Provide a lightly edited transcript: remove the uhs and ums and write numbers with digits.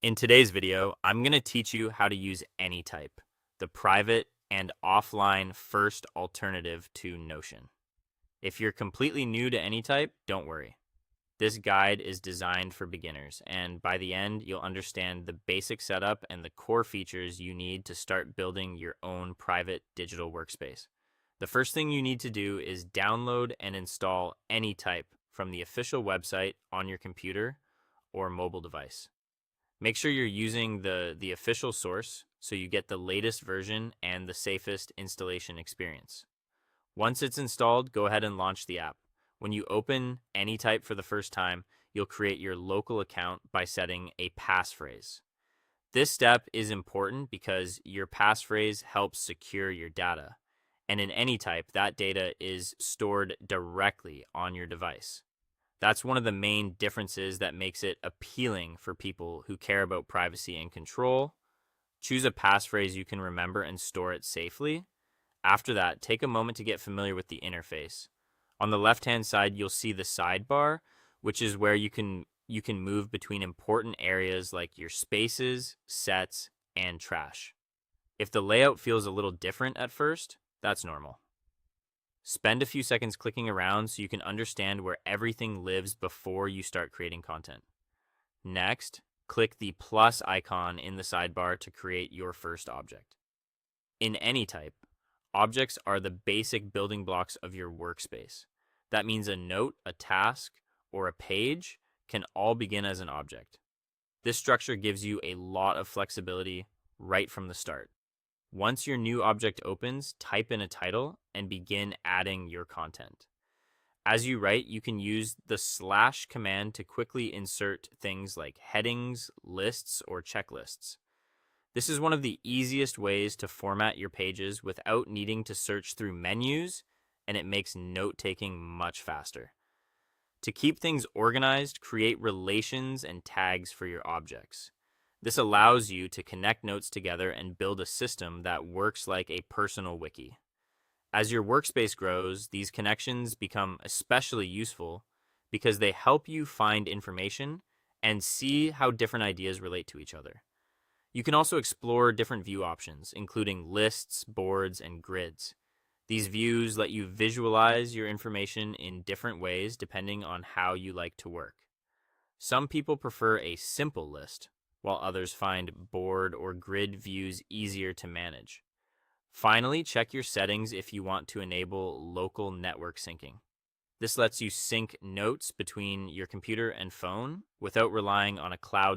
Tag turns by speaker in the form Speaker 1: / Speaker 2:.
Speaker 1: In today's video, I'm going to teach you how to use Anytype, the private and offline first alternative to Notion. If you're completely new to Anytype, don't worry. This guide is designed for beginners, and by the end, you'll understand the basic setup and the core features you need to start building your own private digital workspace. The first thing you need to do is download and install Anytype from the official website on your computer or mobile device. Make sure you're using the official source so you get the latest version and the safest installation experience. Once it's installed, go ahead and launch the app. When you open Anytype for the first time, you'll create your local account by setting a passphrase. This step is important because your passphrase helps secure your data. And in Anytype, that data is stored directly on your device. That's one of the main differences that makes it appealing for people who care about privacy and control. Choose a passphrase you can remember and store it safely. After that, take a moment to get familiar with the interface. On the left-hand side, you'll see the sidebar, which is where you can move between important areas like your spaces, sets, and trash. If the layout feels a little different at first, that's normal. Spend a few seconds clicking around so you can understand where everything lives before you start creating content. Next, click the plus icon in the sidebar to create your first object. In Anytype, objects are the basic building blocks of your workspace. That means a note, a task, or a page can all begin as an object. This structure gives you a lot of flexibility right from the start. Once your new object opens, type in a title and begin adding your content. As you write, you can use the / command to quickly insert things like headings, lists, or checklists. This is one of the easiest ways to format your pages without needing to search through menus, and it makes note-taking much faster. To keep things organized, create relations and tags for your objects. This allows you to connect notes together and build a system that works like a personal wiki. As your workspace grows, these connections become especially useful because they help you find information and see how different ideas relate to each other. You can also explore different view options, including lists, boards, and grids. These views let you visualize your information in different ways depending on how you like to work. Some people prefer a simple list, while others find board or grid views easier to manage. Finally, check your settings if you want to enable local network syncing. This lets you sync notes between your computer and phone without relying on a cloud